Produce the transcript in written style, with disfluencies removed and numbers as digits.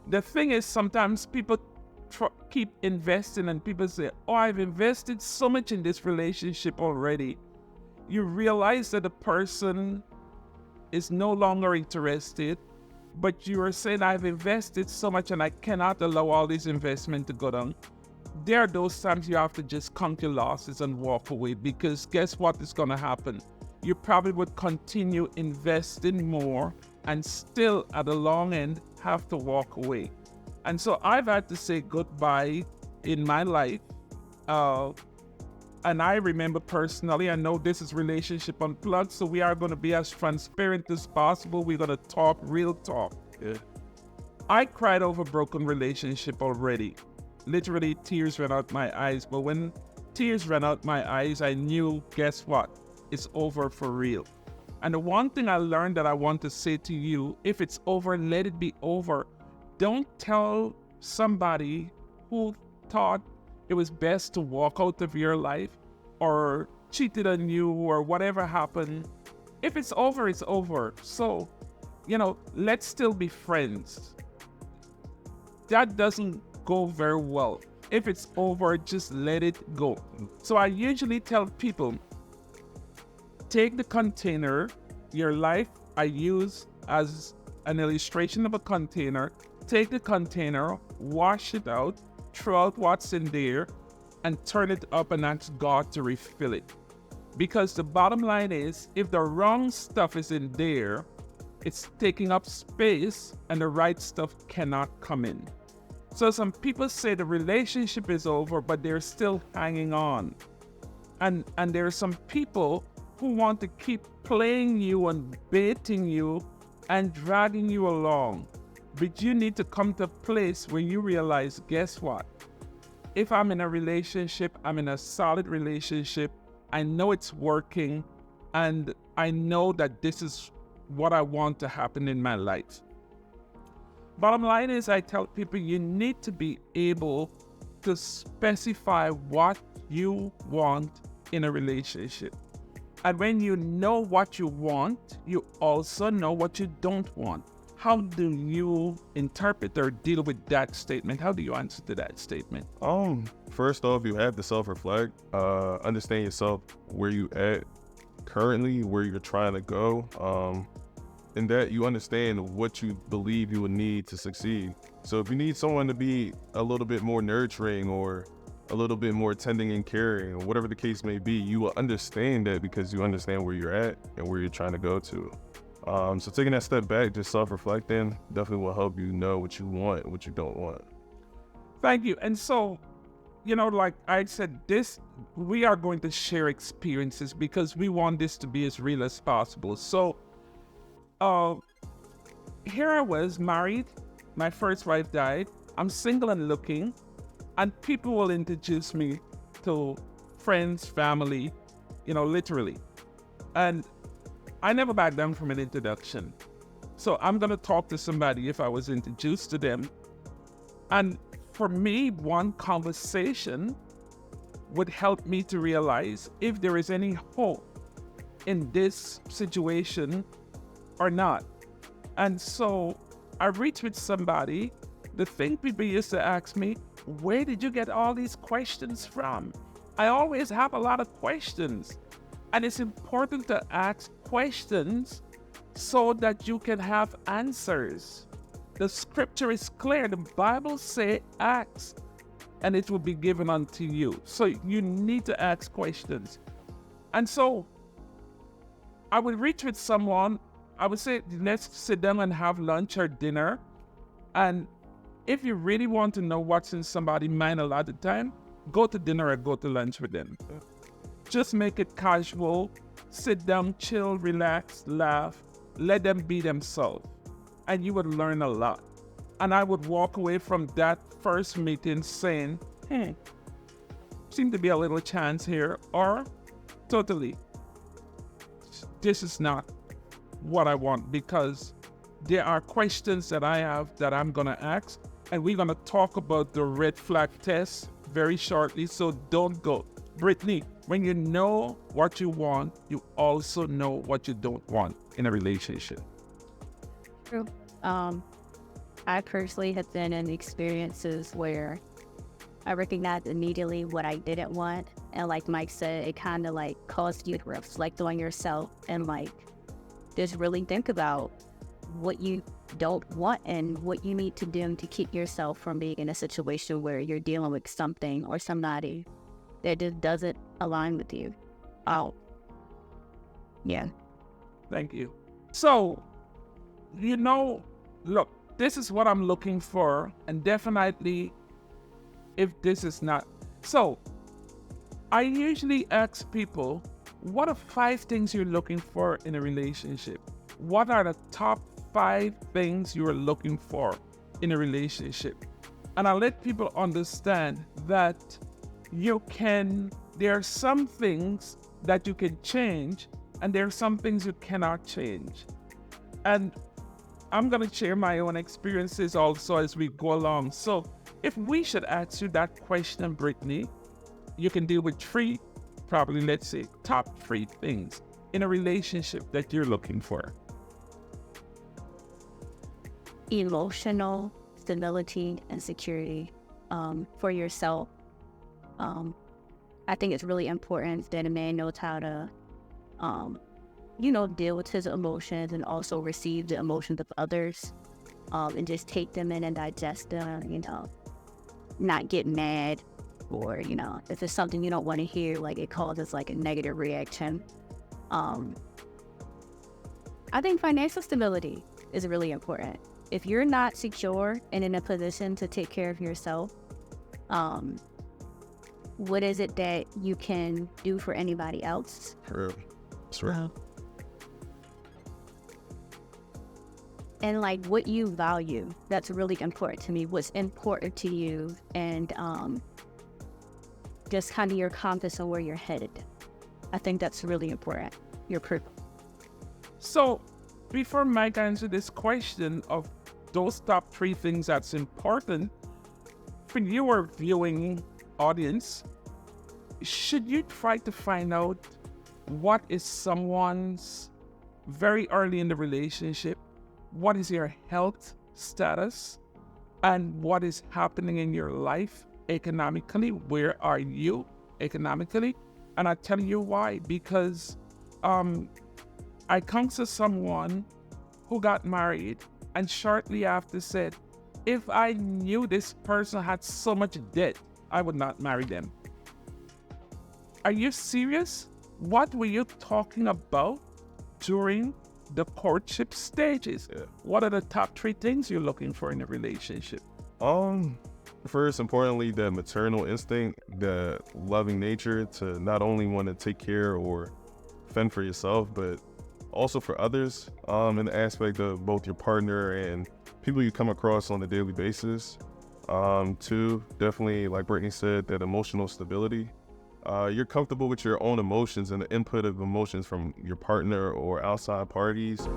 The thing is, sometimes people keep investing and people say, oh, I've invested so much in this relationship already. You realize that the person is no longer interested, but you are saying, I've invested so much and I cannot allow all this investment to go down. There are those times you have to just count your losses and walk away, because guess what is going to happen? You probably would continue investing more and still at the long end have to walk away. And so I've had to say goodbye in my life. And I remember personally, I know this is Relationship Unplugged, so we are going to be as transparent as possible. We're going to talk real talk. Yeah. I cried over broken relationship already. Literally, tears ran out my eyes. But when tears ran out my eyes, I knew, guess what? It's over for real. And the one thing I learned that I want to say to you, if it's over, let it be over. Don't tell somebody who thought it was best to walk out of your life or cheated on you or whatever happened. If it's over, it's over. So, let's still be friends. That doesn't go very well. If it's over, just let it go. So I usually tell people, take the container, your life I use as an illustration of a container. Take the container, wash it out, throw out what's in there, and turn it up and ask God to refill it. Because the bottom line is, if the wrong stuff is in there, it's taking up space and the right stuff cannot come in. So some people say the relationship is over, but they're still hanging on. And there are some people who want to keep playing you and baiting you and dragging you along. But you need to come to a place where you realize, guess what? If I'm in a relationship, I'm in a solid relationship, I know it's working, and I know that this is what I want to happen in my life. Bottom line is, I tell people you need to be able to specify what you want in a relationship. And when you know what you want, you also know what you don't want. How do you interpret or deal with that statement? How do you answer to that statement? First off, you have to self-reflect, understand yourself, where you at currently, where you're trying to go, and that you understand what you believe you would need to succeed. So if you need someone to be a little bit more nurturing or a little bit more tending and caring, or whatever the case may be, you will understand that because you understand where you're at and where you're trying to go to. So taking that step back, just self-reflecting, definitely will help you know what you want and what you don't want. Thank you. And so, like I said, we are going to share experiences because we want this to be as real as possible. So, here I was married. My first wife died. I'm single and looking, and people will introduce me to friends, family, literally. And I never back down from an introduction. So I'm going to talk to somebody if I was introduced to them. And for me, one conversation would help me to realize if there is any hope in this situation or not. And so I reached with somebody. The thing people used to ask me, where did you get all these questions from? I always have a lot of questions. And it's important to ask questions so that you can have answers. The scripture is clear. The Bible says, ask, and it will be given unto you. So you need to ask questions. And so I would reach with someone. I would say, let's sit down and have lunch or dinner. And if you really want to know what's in somebody's mind a lot of the time, go to dinner or go to lunch with them. Just make it casual, sit down, chill, relax, laugh, let them be themselves, and you would learn a lot. And I would walk away from that first meeting saying, seem to be a little chance here, or totally, this is not what I want, because there are questions that I have that I'm going to ask, and we're going to talk about the red flag test very shortly, so don't go. Brittany, when you know what you want, you also know what you don't want in a relationship. True. I personally have been in experiences where I recognized immediately what I didn't want. And like Mike said, it kind of like caused you to reflect on yourself and like just really think about what you don't want and what you need to do to keep yourself from being in a situation where you're dealing with something or somebody that just doesn't align with you. Oh, yeah. Thank you. So, look, this is what I'm looking for, and definitely if this is not. So, I usually ask people, what are 5 things you're looking for in a relationship? What are the top 5 things you are looking for in a relationship? And I let people understand that there are some things that you can change, and there are some things you cannot change. And I'm going to share my own experiences also as we go along. So if we should ask you that question, Brittany, you can deal with 3, probably let's say top 3 things in a relationship that you're looking for. Emotional stability and security for yourself. I think it's really important that a man knows how to, deal with his emotions and also receive the emotions of others, and just take them in and digest them, not get mad or, if it's something you don't want to hear, like it causes like a negative reaction. I think financial stability is really important. If you're not secure and in a position to take care of yourself, what is it that you can do for anybody else? True. That's right. And like what you value, that's really important to me. What's important to you, and just kind of your compass on where you're headed. I think that's really important. Your purpose. So before Mike answers this question of those top 3 things that's important for your viewing audience, should you try to find out what is someone's very early in the relationship, what is your health status, and what is happening in your life economically? Where are you economically? And I tell you why, because I counsel someone who got married and shortly after said, if I knew this person had so much debt, I would not marry them. Are you serious? What were you talking about during the courtship stages? Yeah. What are the top 3 things you're looking for in a relationship? First, importantly, the maternal instinct, the loving nature to not only want to take care or fend for yourself, but also for others, in the aspect of both your partner and people you come across on a daily basis. 2, definitely, like Brittany said, that emotional stability. You're comfortable with your own emotions and the input of emotions from your partner or outside parties.